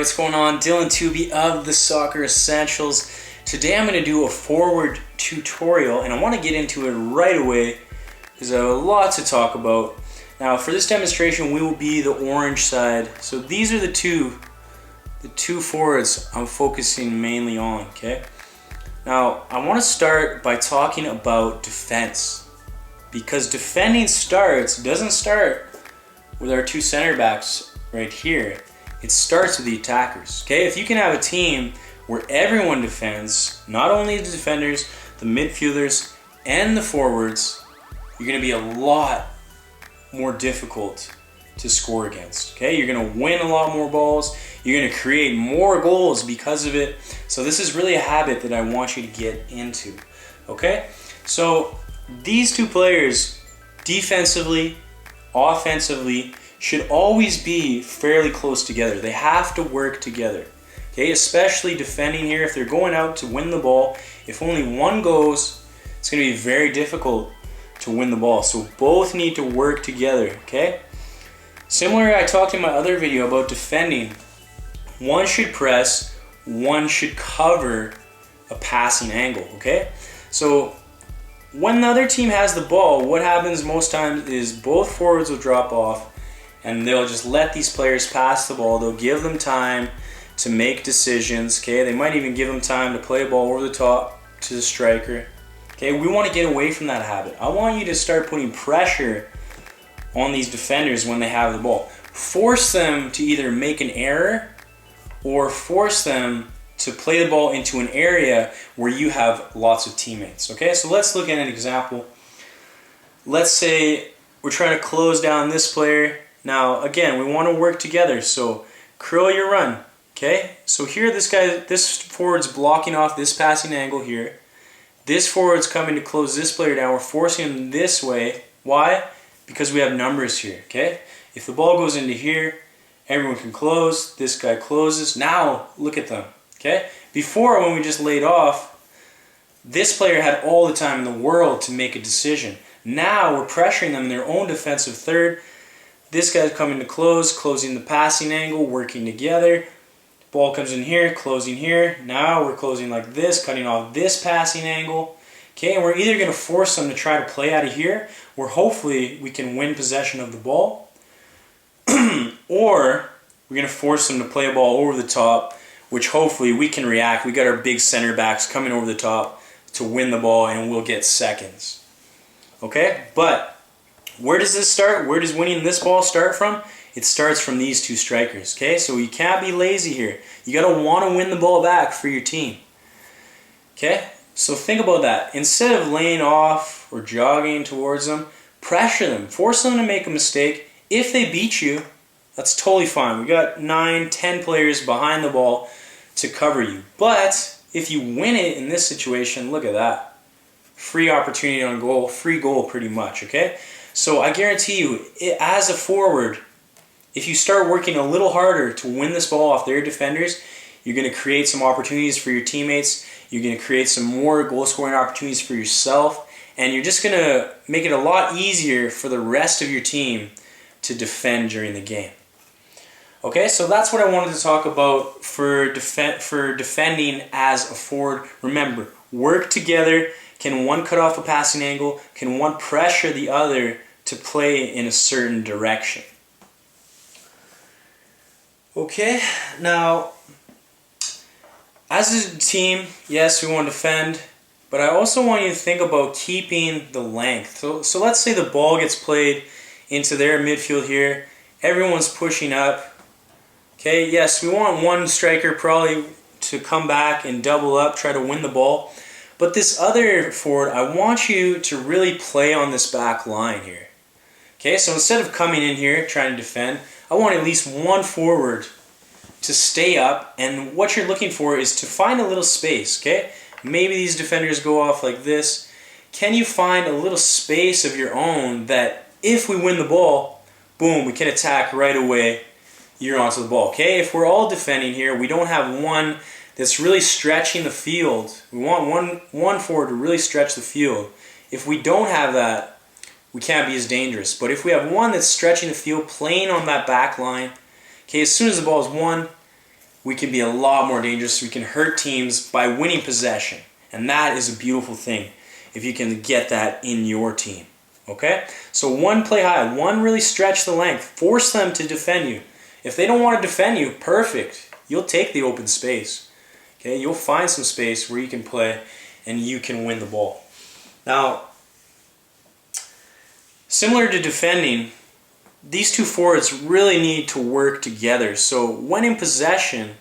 what's going on? Dylan Tooby of the Soccer Essentials. Today I'm going to do a forward tutorial and I want to get into it right away because I have a lot to talk about. Now for this demonstration we will be the orange side. So these are the two forwards I'm focusing mainly on, okay? Now I want to start by talking about defense, because defending doesn't start with our two center backs right here. It starts with the attackers, okay? If you can have a team where everyone defends, not only the defenders, the midfielders, and the forwards, you're going to be a lot more difficult to score against, okay? You're going to win a lot more balls. You're going to create more goals because of it. So this is really a habit that I want you to get into, okay? So these two players, defensively, offensively, should always be fairly close together. They have to work together, okay? Especially defending here. If they're going out to win the ball, if only one goes, it's going to be very difficult to win the ball. So both need to work together, okay? Similar, I talked in my other video about defending. One should press, one should cover a passing angle, okay? So when the other team has the ball, what happens most times is both forwards will drop off and they'll just let these players pass the ball. They'll give them time to make decisions, okay? They might even give them time to play a ball over the top to the striker, okay? We want to get away from that habit. I want you to start putting pressure on these defenders when they have the ball. Force them to either make an error or force them to play the ball into an area where you have lots of teammates, okay? So let's look at an example. Let's say we're trying to close down this player. Now, again, we want to work together, so curl your run, okay? So here, this forward's blocking off this passing angle here. This forward's coming to close this player down. We're forcing him this way. Why? Because we have numbers here, okay? If the ball goes into here, everyone can close. This guy closes. Now, look at them, okay? Before, when we just laid off, this player had all the time in the world to make a decision. Now, we're pressuring them in their own defensive third. This guy's coming to close, closing the passing angle, working together. Ball comes in here, closing here. Now we're closing like this, cutting off this passing angle. Okay, and we're either going to force them to try to play out of here, where hopefully we can win possession of the ball, or we're going to force them to play a ball over the top, which hopefully we can react. We got our big center backs coming over the top to win the ball, and we'll get seconds. Okay, but where does this start? Where does winning this ball start from? It starts from these two strikers, okay? So you can't be lazy here. You got to want to win the ball back for your team, okay? So think about that. Instead of laying off or jogging towards them, pressure them. Force them to make a mistake. If they beat you, that's totally fine. We got 9, 10 players behind the ball to cover you. But if you win it in this situation, look at that. Free opportunity on goal, free goal pretty much, okay? So I guarantee you, as a forward, if you start working a little harder to win this ball off their defenders, you're going to create some opportunities for your teammates. You're going to create some more goal-scoring opportunities for yourself. And you're just going to make it a lot easier for the rest of your team to defend during the game. Okay, so that's what I wanted to talk about for defending as a forward. Remember, work together. Can one cut off a passing angle? Can one pressure the other to play in a certain direction? Okay, now, as a team, yes, we want to defend, but I also want you to think about keeping the length. So let's say the ball gets played into their midfield here. Everyone's pushing up. Okay, yes, we want one striker probably to come back and double up, try to win the ball. But this other forward, I want you to really play on this back line here. Okay, so instead of coming in here trying to defend, I want at least one forward to stay up, and what you're looking for is to find a little space, okay? Maybe these defenders go off like this. Can you find a little space of your own that if we win the ball, boom, we can attack right away, you're onto the ball, okay? If we're all defending here, we don't have one that's really stretching the field. We want one forward to really stretch the field. If we don't have that, we can't be as dangerous. But if we have one that's stretching the field, playing on that back line, okay, as soon as the ball is won, we can be a lot more dangerous. We can hurt teams by winning possession. And that is a beautiful thing if you can get that in your team. Okay? So one, play high. One, really stretch the length. Force them to defend you. If they don't want to defend you, perfect. You'll take the open space. Okay? You'll find some space where you can play and you can win the ball. Now, similar to defending, these two forwards really need to work together. So when in possession,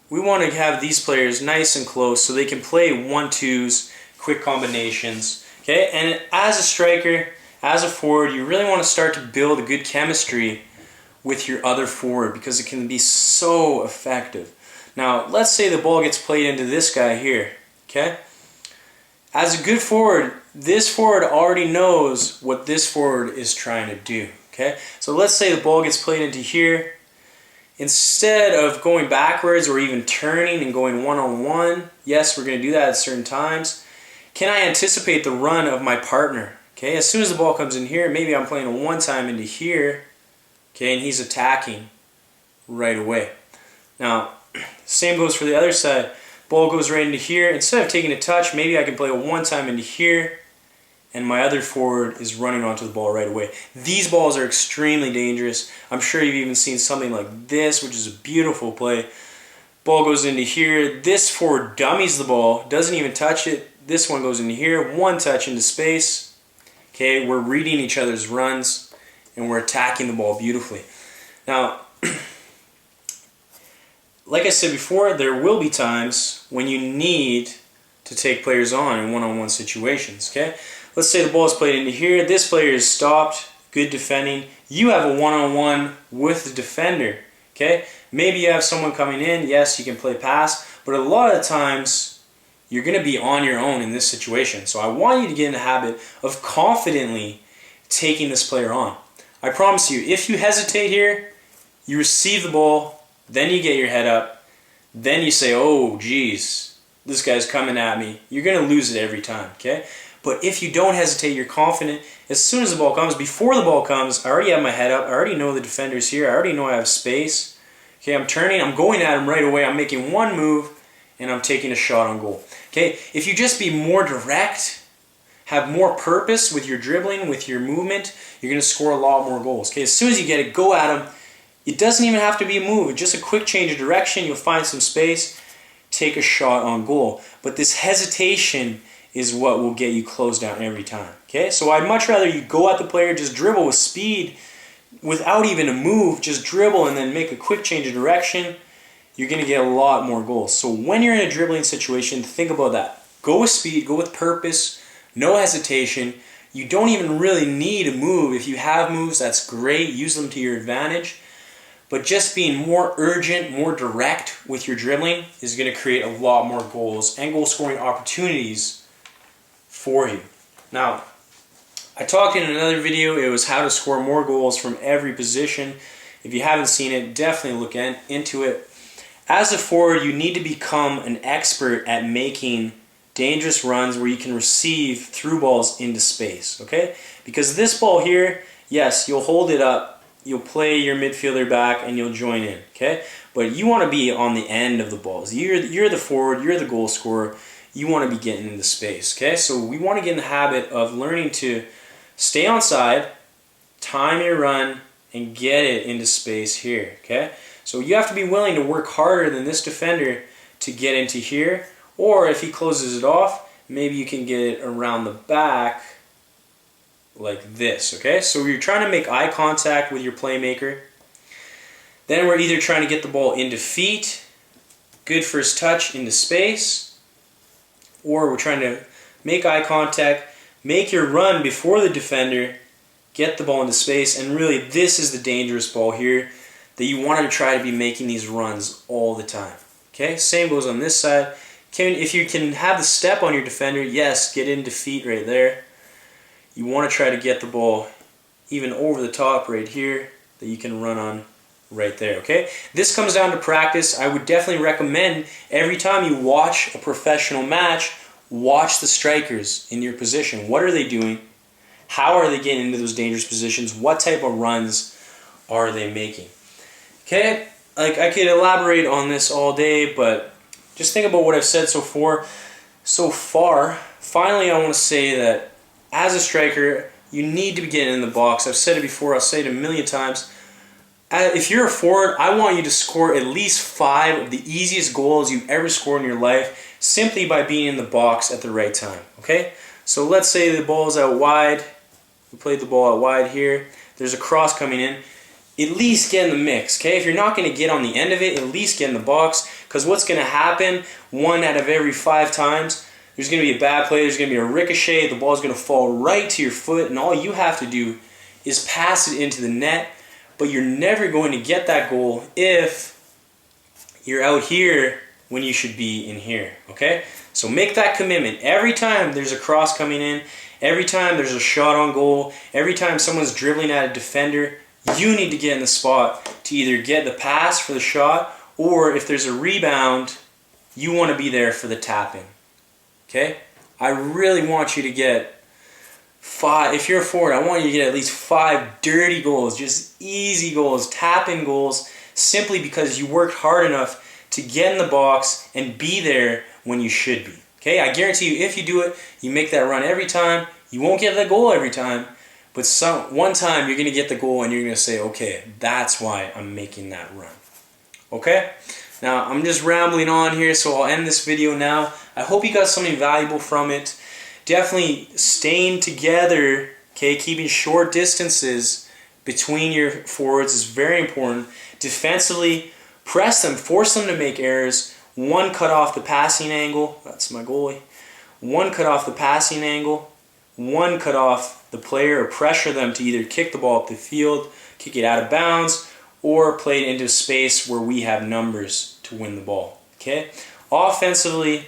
we want to have these players nice and close so they can play 1-2s, quick combinations. Okay, and as a striker, as a forward, you really want to start to build a good chemistry with your other forward because it can be so effective. Now, let's say the ball gets played into this guy here. Okay, as a good forward, this forward already knows what this forward is trying to do. Okay, so let's say the ball gets played into here. Instead of going backwards or even turning and going one-on-one, yes, we're going to do that at certain times. Can I anticipate the run of my partner? Okay, as soon as the ball comes in here, maybe I'm playing a one-time into here, okay, and he's attacking right away. Now, same goes for the other side. Ball goes right into here. Instead of taking a touch, maybe I can play a one-time into here, and my other forward is running onto the ball right away. These balls are extremely dangerous. I'm sure you've even seen something like this, which is a beautiful play. Ball goes into here. This forward dummies the ball, doesn't even touch it. This one goes into here, one touch into space. Okay, we're reading each other's runs, and we're attacking the ball beautifully. Now, like I said before, there will be times when you need to take players on in one-on-one situations. Okay, let's say the ball is played into here. This player is stopped. Good defending. You have a one-on-one with the defender. Okay, maybe you have someone coming in. Yes, you can play pass, but a lot of times you're going to be on your own in this situation. So I want you to get in the habit of confidently taking this player on. I promise you, if you hesitate here, you receive the ball, then you get your head up, then you say, oh, geez, this guy's coming at me. You're going to lose it every time, okay? But if you don't hesitate, you're confident. As soon as the ball comes, before the ball comes, I already have my head up. I already know the defender's here. I already know I have space. Okay, I'm turning. I'm going at him right away. I'm making one move, and I'm taking a shot on goal. Okay, if you just be more direct, have more purpose with your dribbling, with your movement, you're going to score a lot more goals. Okay, as soon as you get it, go at him. It doesn't even have to be a move. Just a quick change of direction. You'll find some space. Take a shot on goal. But this hesitation is what will get you closed down every time. Okay, so I'd much rather you go at the player, just dribble with speed, without even a move, just dribble and then make a quick change of direction. You're going to get a lot more goals. So when you're in a dribbling situation, think about that. Go with speed, go with purpose, no hesitation. You don't even really need a move. If you have moves, that's great. Use them to your advantage. But just being more urgent, more direct with your dribbling is going to create a lot more goals and goal scoring opportunities for you. Now, I talked in another video, it was how to score more goals from every position. If you haven't seen it, definitely look into it. As a forward, you need to become an expert at making dangerous runs where you can receive through balls into space, okay? Because this ball here, yes, you'll hold it up, you'll play your midfielder back, and you'll join in, okay? But you want to be on the end of the balls. You're the forward, you're the goal scorer, you want to be getting into space, okay? So we want to get in the habit of learning to stay on side, time your run, and get it into space here, okay? So you have to be willing to work harder than this defender to get into here, or if he closes it off, maybe you can get it around the back like this, okay? So you're trying to make eye contact with your playmaker. Then we're either trying to get the ball into feet, good first touch into space, or we're trying to make eye contact, make your run before the defender, get the ball into space, and really this is the dangerous ball here that you want to try to be making these runs all the time. Okay, same goes on this side. If you can have the step on your defender, yes, get into feet right there. You want to try to get the ball even over the top right here that you can run on right there, okay? This comes down to practice. I would definitely recommend every time you watch a professional match, watch the strikers in your position. What are they doing? How are they getting into those dangerous positions? What type of runs are they making? Okay, like I could elaborate on this all day, but just think about what I've said so far. Finally, I want to say that as a striker, you need to be getting in the box. I've said it before, I'll say it a million times. If you're a forward, I want you to score at least 5 of the easiest goals you've ever scored in your life simply by being in the box at the right time, okay? So let's say the ball's out wide. We played the ball out wide here. There's a cross coming in. At least get in the mix, okay? If you're not going to get on the end of it, at least get in the box, because what's going to happen 1 out of every 5 times, there's going to be a bad play, there's going to be a ricochet, the ball's going to fall right to your foot, and all you have to do is pass it into the net, but you're never going to get that goal if you're out here when you should be in here, okay? So make that commitment. Every time there's a cross coming in, every time there's a shot on goal, every time someone's dribbling at a defender, you need to get in the spot to either get the pass for the shot, or if there's a rebound, you want to be there for the tap-in. Okay? I really want you to get 5. If you're a forward, I want you to get at least 5 dirty goals, just easy goals, tap-in goals, simply because you worked hard enough to get in the box and be there when you should be. Okay? I guarantee you, if you do it, you make that run every time. You won't get that goal every time, but one time you're going to get the goal and you're going to say, okay, that's why I'm making that run. Okay? Now, I'm just rambling on here, so I'll end this video now. I hope you got something valuable from it. Definitely staying together, okay, keeping short distances between your forwards is very important. Defensively, press them, force them to make errors. 1, cut off the passing angle. That's my goalie. 1, cut off the passing angle. 1, cut off the player, or pressure them to either kick the ball up the field, kick it out of bounds, or play it into space where we have numbers to win the ball. Okay? Offensively,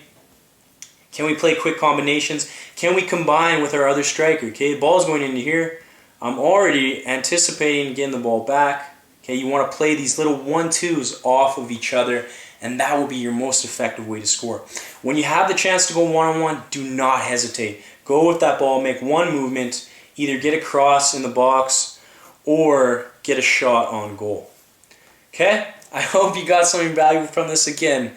can we play quick combinations? Can we combine with our other striker? Okay, the ball's going into here. I'm already anticipating getting the ball back. Okay, you want to play these little 1-2s off of each other, and that will be your most effective way to score. When you have the chance to go one-on-one, do not hesitate. Go with that ball, make one movement, either get a cross in the box or get a shot on goal. Okay? I hope you got something valuable from this. Again,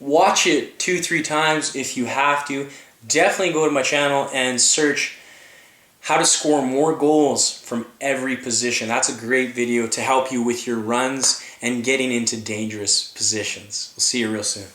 watch it 2-3 times if you have to. Definitely go to my channel and search how to score more goals from every position. That's a great video to help you with your runs and getting into dangerous positions. We'll see you real soon.